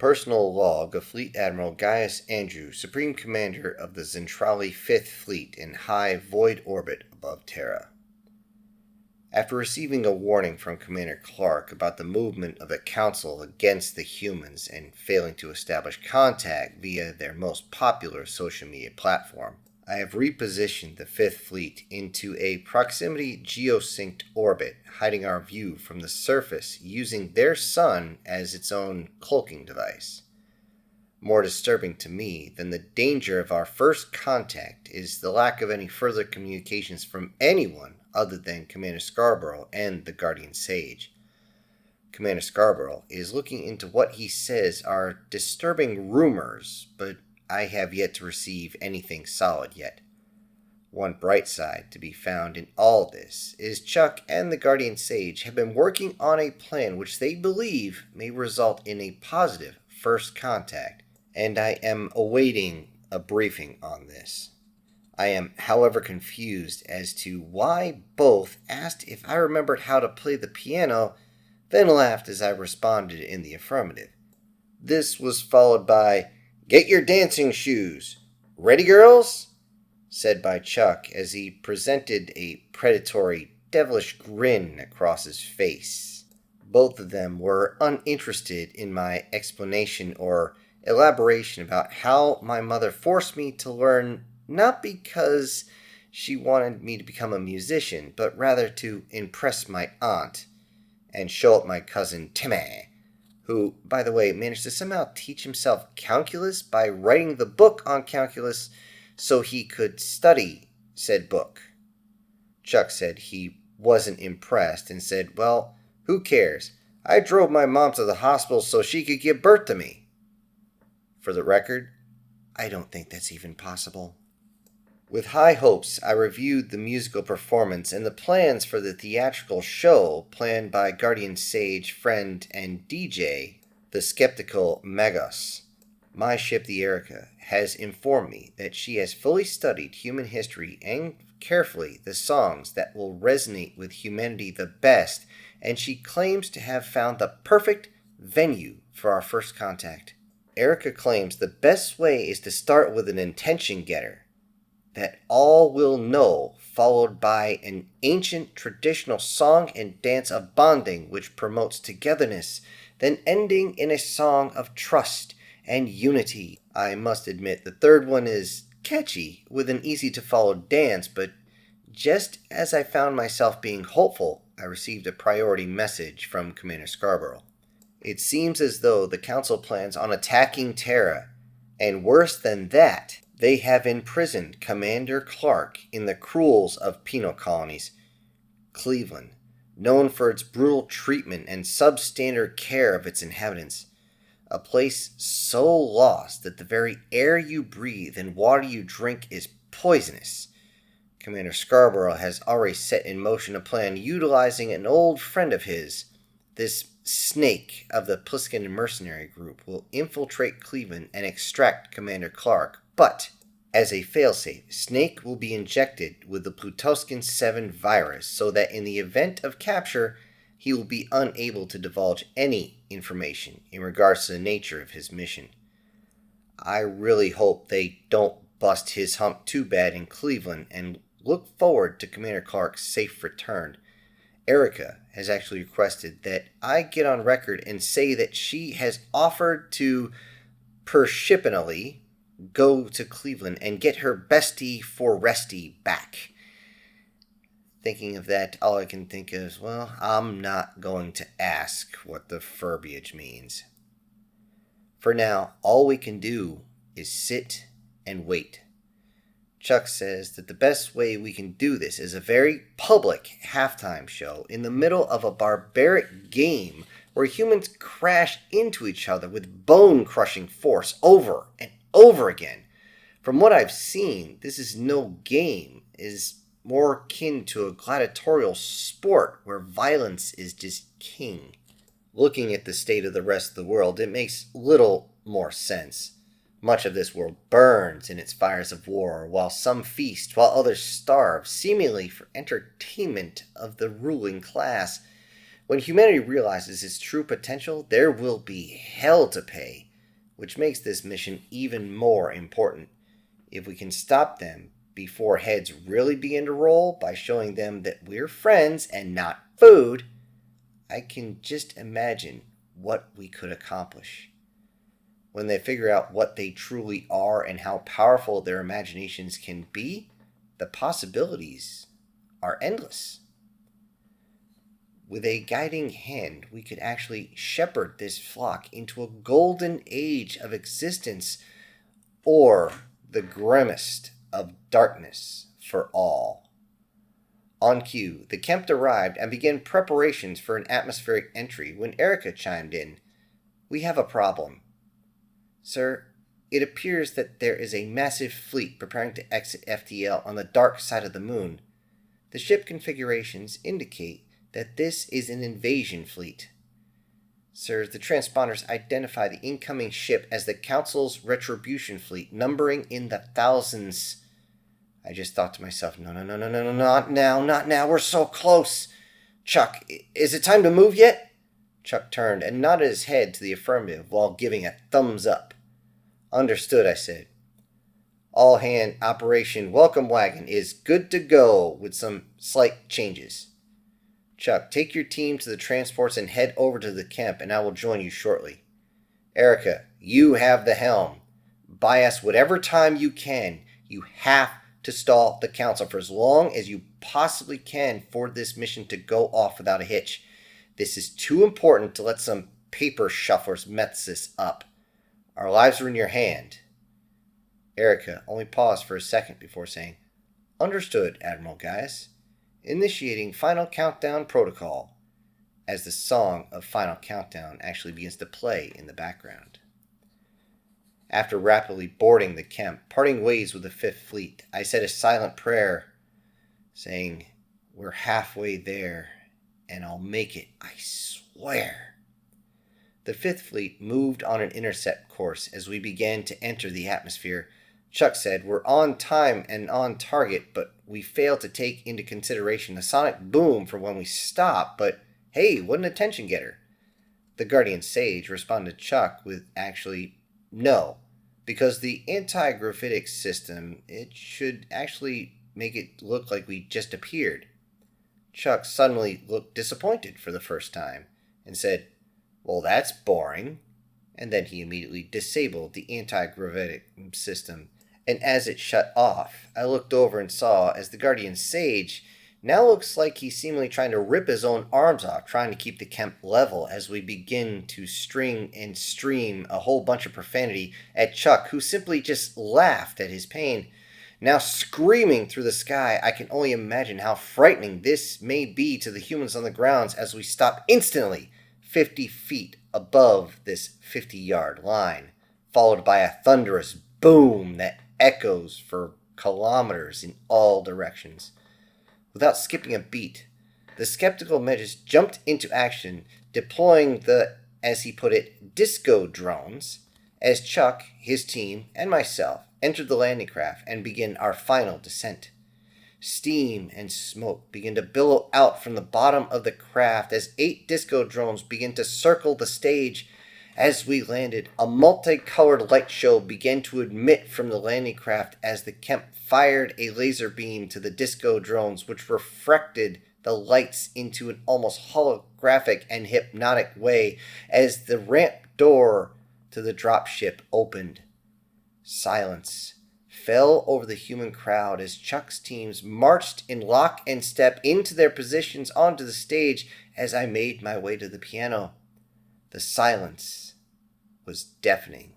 Personal log of Fleet Admiral Gaius Andrew, Supreme Commander of the Zentrali 5th Fleet in high void orbit above Terra. After receiving a warning from Commander Clark about the movement of the Council against the humans and failing to establish contact via their most popular social media platform, I have repositioned the 5th Fleet into a proximity geosynced orbit, hiding our view from the surface using their sun as its own cloaking device. More disturbing to me than the danger of our first contact is the lack of any further communications from anyone other than Commander Scarborough and the Guardian Sage. Commander Scarborough is looking into what he says are disturbing rumors, but I have yet to receive anything solid yet. One bright side to be found in all this is Chuck and the Guardian Sage have been working on a plan which they believe may result in a positive first contact, and I am awaiting a briefing on this. I am, however, confused as to why both asked if I remembered how to play the piano, then laughed as I responded in the affirmative. This was followed by, "Get your dancing shoes. Ready, girls?" said by Chuck as he presented a predatory, devilish grin across his face. Both of them were uninterested in my explanation or elaboration about how my mother forced me to learn, not because she wanted me to become a musician, but rather to impress my aunt and show up my cousin Timmy, who, by the way, managed to somehow teach himself calculus by writing the book on calculus so he could study said book. Chuck said he wasn't impressed and said, "Well, who cares? I drove my mom to the hospital so she could give birth to me." For the record, I don't think that's even possible. With high hopes, I reviewed the musical performance and the plans for the theatrical show planned by Guardian Sage, friend, and DJ, the skeptical Magos. My ship, the Erica, has informed me that she has fully studied human history and carefully the songs that will resonate with humanity the best, and she claims to have found the perfect venue for our first contact. Erica claims the best way is to start with an intention getter that all will know, followed by an ancient traditional song and dance of bonding which promotes togetherness, then ending in a song of trust and unity. I must admit the third one is catchy with an easy-to-follow dance, but just as I found myself being hopeful, I received a priority message from Commander Scarborough. It seems as though the Council plans on attacking Terra, and worse than that, they have imprisoned Commander Clark in the cruels of penal colonies, Cleveland, known for its brutal treatment and substandard care of its inhabitants. A place so lost that the very air you breathe and water you drink is poisonous. Commander Scarborough has already set in motion a plan utilizing an old friend of his. This snake of the Pliskin mercenary group will infiltrate Cleveland and extract Commander Clark, but as a failsafe, Snake will be injected with the Plutoskin 7 virus so that in the event of capture, he will be unable to divulge any information in regards to the nature of his mission. I really hope they don't bust his hump too bad in Cleveland and look forward to Commander Clark's safe return. Erica has actually requested that I get on record and say that she has offered to personally go to Cleveland and get her bestie for Resty back. Thinking of that, all I can think is, well, I'm not going to ask what the verbiage means. For now, all we can do is sit and wait. Chuck says that the best way we can do this is a very public halftime show in the middle of a barbaric game where humans crash into each other with bone-crushing force over and over again. From what I've seen, this is no game, is more akin to a gladiatorial sport where violence is just king. Looking at the state of the rest of the world, it makes little more sense. Much of this world burns in its fires of war, while some feast, while others starve, seemingly for entertainment of the ruling class. When humanity realizes its true potential, there will be hell to pay. which makes this mission even more important. If we can stop them before heads really begin to roll by showing them that we're friends and not food, I can just imagine what we could accomplish. When they figure out what they truly are and how powerful their imaginations can be, the possibilities are endless. With a guiding hand, we could actually shepherd this flock into a golden age of existence, or the grimmest of darkness for all. On cue, the Kempt arrived and began preparations for an atmospheric entry when Erica chimed in. "We have a problem. Sir, it appears that there is a massive fleet preparing to exit FTL on the dark side of the moon. The ship configurations indicate that this is an invasion fleet. Sir, the transponders identify the incoming ship as the Council's Retribution fleet, numbering in the thousands." I just thought to myself, no, not now, we're so close. "Chuck, is it time to move yet?" Chuck turned and nodded his head to the affirmative while giving a thumbs up. "Understood," I said. "All-hand Operation Welcome Wagon is good to go with some slight changes. Chuck, take your team to the transports and head over to the Kemp, and I will join you shortly. Erica, you have the helm. Buy us whatever time you can. You have to stall the Council for as long as you possibly can for this mission to go off without a hitch. This is too important to let some paper shufflers mess this up. Our lives are in your hand." Erica only paused for a second before saying, "Understood, Admiral Gaius. Initiating Final Countdown Protocol," as the song of Final Countdown actually begins to play in the background. After rapidly boarding the Kemp, parting ways with the Fifth Fleet, I said a silent prayer, saying, "We're halfway there, and I'll make it, I swear." The Fifth Fleet moved on an intercept course as we began to enter the atmosphere. Chuck said, "We're on time and on target, but we failed to take into consideration the sonic boom from when we stopped, but hey, what an attention getter." The Guardian Sage responded to Chuck with actually, "No, because the anti-gravitic system, it should actually make it look like we just appeared." Chuck suddenly looked disappointed for the first time and said, "Well, that's boring." And then he immediately disabled the anti-gravitic system. And as it shut off, I looked over and saw as the Guardian Sage now looks like he's seemingly trying to rip his own arms off, trying to keep the Kemp level as we begin to string and stream a whole bunch of profanity at Chuck, who simply just laughed at his pain. Now screaming through the sky, I can only imagine how frightening this may be to the humans on the grounds as we stop instantly 50 feet above this 50-yard line, followed by a thunderous boom that echoes for kilometers in all directions. Without skipping a beat, the skeptical Metis jumped into action, deploying the, as he put it, disco drones, as Chuck, his team, and myself entered the landing craft and began our final descent. Steam and smoke began to billow out from the bottom of the craft as 8 disco drones began to circle the stage. As we landed, a multicolored light show began to emit from the landing craft as the Kemp fired a laser beam to the disco drones, which refracted the lights into an almost holographic and hypnotic way as the ramp door to the dropship opened. Silence fell over the human crowd as Chuck's teams marched in lock and step into their positions onto the stage as I made my way to the piano. The silence was deafening,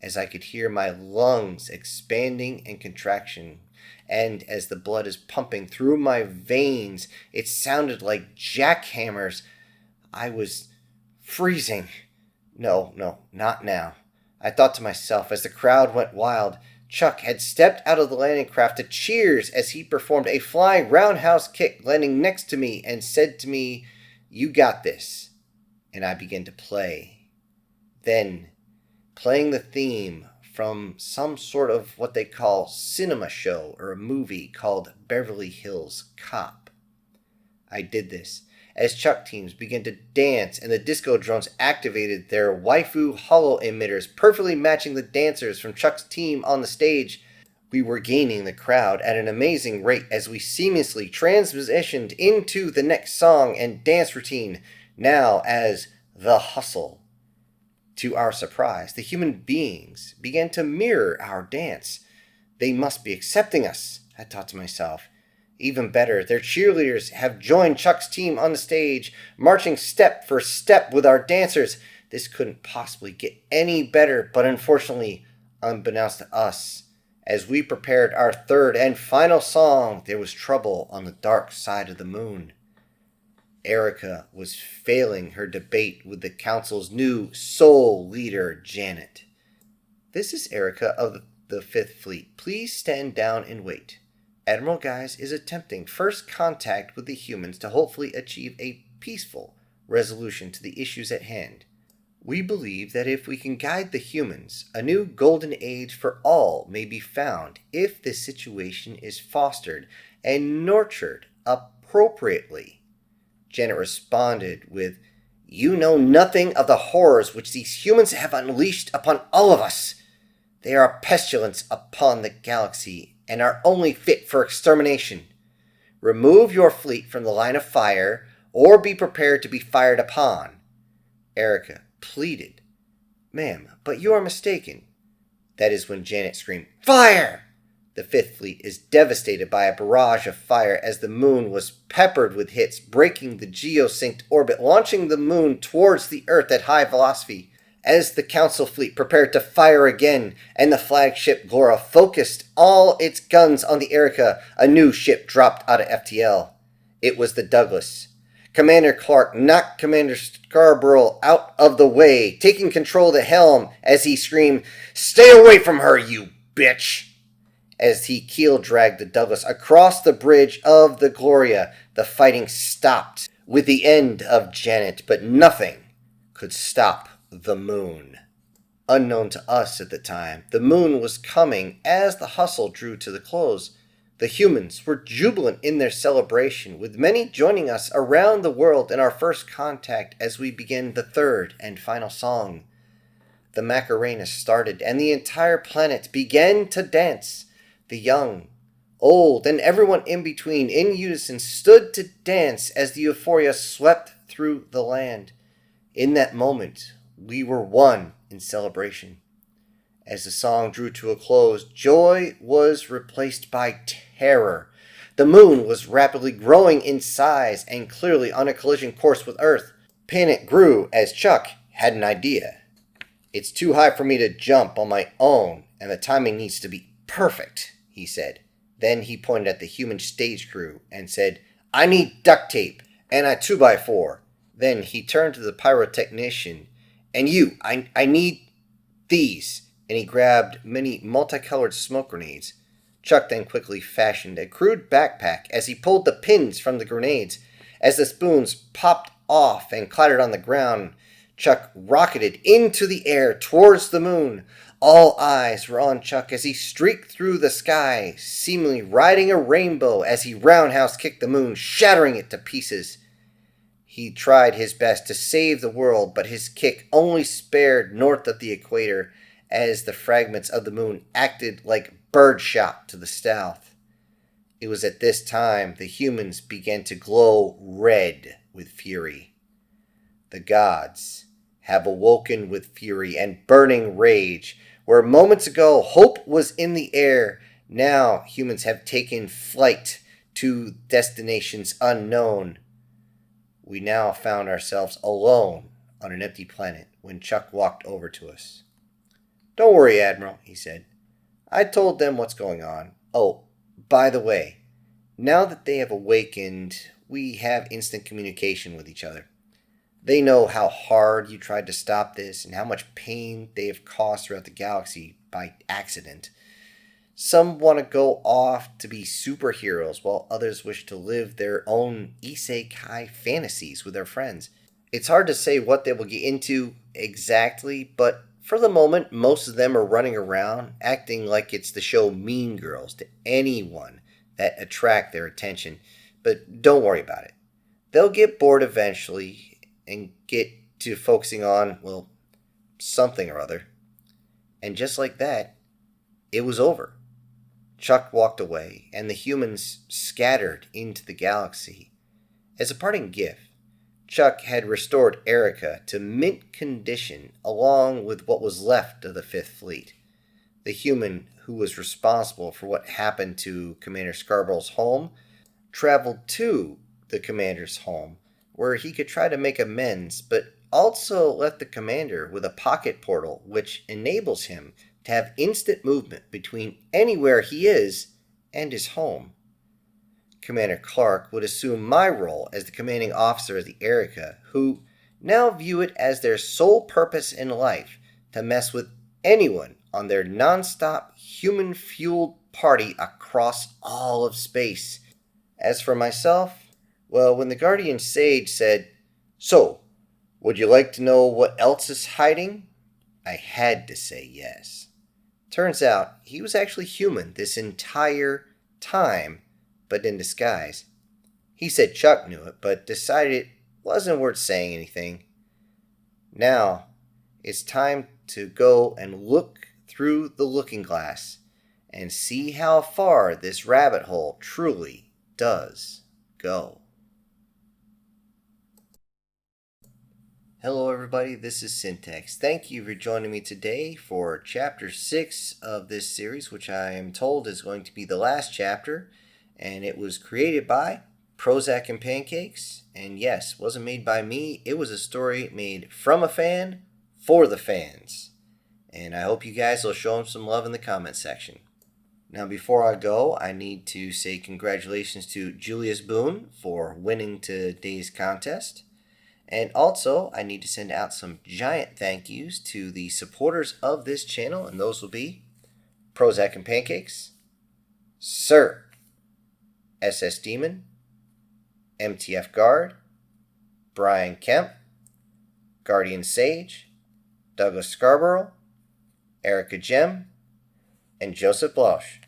as I could hear my lungs expanding and contraction, and as the blood is pumping through my veins, it sounded like jackhammers. I was freezing. No, not now. I thought to myself as the crowd went wild. Chuck had stepped out of the landing craft to cheers as he performed a flying roundhouse kick, landing next to me, and said to me, "You got this." And I began to play. Then, playing the theme from some sort of what they call cinema show or a movie called Beverly Hills Cop. I did this as Chuck teams began to dance and the disco drones activated their waifu hollow emitters, perfectly matching the dancers from Chuck's team on the stage. We were gaining the crowd at an amazing rate as we seamlessly transitioned into the next song and dance routine, now as The Hustle. To our surprise, the human beings began to mirror our dance. They must be accepting us, I thought to myself. Even better, their cheerleaders have joined Chuck's team on the stage, marching step for step with our dancers. This couldn't possibly get any better, but unfortunately, unbeknownst to us, as we prepared our third and final song, there was trouble on the dark side of the moon. Erica was failing her debate with the council's new sole leader, Janet. This is Erica of the Fifth Fleet. Please stand down and wait. Admiral Guise is attempting first contact with the humans to hopefully achieve a peaceful resolution to the issues at hand. We believe that if we can guide the humans, a new golden age for all may be found if this situation is fostered and nurtured appropriately. Janet responded with, "You know nothing of the horrors which these humans have unleashed upon all of us. They are a pestilence upon the galaxy and are only fit for extermination. Remove your fleet from the line of fire, or be prepared to be fired upon." Erica pleaded, "Ma'am, but you are mistaken." That is when Janet screamed, "Fire!" The Fifth Fleet is devastated by a barrage of fire as the moon was peppered with hits, breaking the geosynced orbit, launching the moon towards the Earth at high velocity. As the Council fleet prepared to fire again, and the flagship Glora focused all its guns on the Erica, a new ship dropped out of FTL. It was the Douglas. Commander Clark knocked Commander Scarborough out of the way, taking control of the helm as he screamed, "Stay away from her, you bitch!" As he keel-dragged the Douglas across the bridge of the Gloria, the fighting stopped with the end of Janet, but nothing could stop the moon. Unknown to us at the time, the moon was coming as the hustle drew to the close. The humans were jubilant in their celebration, with many joining us around the world in our first contact as we began the third and final song. The Macarena started, and the entire planet began to dance. The young, old, and everyone in between in unison stood to dance as the euphoria swept through the land. In that moment, we were one in celebration. As the song drew to a close, joy was replaced by terror. The moon was rapidly growing in size and clearly on a collision course with Earth. Panic grew as Chuck had an idea. "It's too high for me to jump on my own, and the timing needs to be perfect," he said. Then he pointed at the human stage crew and said, "I need duct tape and a 2x4. Then he turned to the pyrotechnician. "And you, I need these." And he grabbed many multicolored smoke grenades. Chuck then quickly fashioned a crude backpack as he pulled the pins from the grenades. As the spoons popped off and clattered on the ground, Chuck rocketed into the air towards the moon. All eyes were on Chuck as he streaked through the sky, seemingly riding a rainbow as he roundhouse kicked the moon, shattering it to pieces. He tried his best to save the world, but his kick only spared north of the equator as the fragments of the moon acted like birdshot to the south. It was at this time the humans began to glow red with fury. The gods have awoken with fury and burning rage. Where moments ago hope was in the air, now humans have taken flight to destinations unknown. We now found ourselves alone on an empty planet when Chuck walked over to us. "Don't worry, Admiral," he said. "I told them what's going on. Oh, by the way, now that they have awakened, we have instant communication with each other. They know how hard you tried to stop this and how much pain they have caused throughout the galaxy by accident. Some want to go off to be superheroes, while others wish to live their own isekai fantasies with their friends. It's hard to say what they will get into exactly, but for the moment, most of them are running around acting like it's the show Mean Girls to anyone that attract their attention. But don't worry about it. they'll get bored eventually and get to focusing on, well, something or other. And just like that, it was over. Chuck walked away, and the humans scattered into the galaxy. As a parting gift, Chuck had restored Erica to mint condition along with what was left of the Fifth Fleet. The human who was responsible for what happened to Commander Scarborough's home traveled to the commander's home, where he could try to make amends, but also left the commander with a pocket portal which enables him to have instant movement between anywhere he is and his home. Commander Clark would assume my role as the commanding officer of the Erica, who now view it as their sole purpose in life to mess with anyone on their non-stop human-fueled party across all of space. As for myself, well, when the Guardian Sage said, "So, would you like to know what else is hiding?" I had to say yes. Turns out, he was actually human this entire time, but in disguise. He said Chuck knew it, but decided it wasn't worth saying anything. Now, it's time to go and look through the looking glass and see how far this rabbit hole truly does go. Hello everybody, this is Syntax. Thank you for joining me today for Chapter 6 of this series, which I am told is going to be the last chapter, and it was created by Prozac and Pancakes, and yes, wasn't made by me, it was a story made from a fan, for the fans, and I hope you guys will show them some love in the comment section. Now before I go, I need to say congratulations to Julius Boone for winning today's contest. And also, I need to send out some giant thank yous to the supporters of this channel, and those will be Prozac and Pancakes, Sir, SS Demon, MTF Guard, Brian Kemp, Guardian Sage, Douglas Scarborough, Erica Gem, and Joseph Blosh.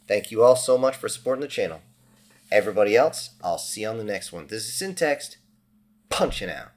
Thank you all so much for supporting the channel. Everybody else, I'll see you on the next one. This is Syntax, punching out.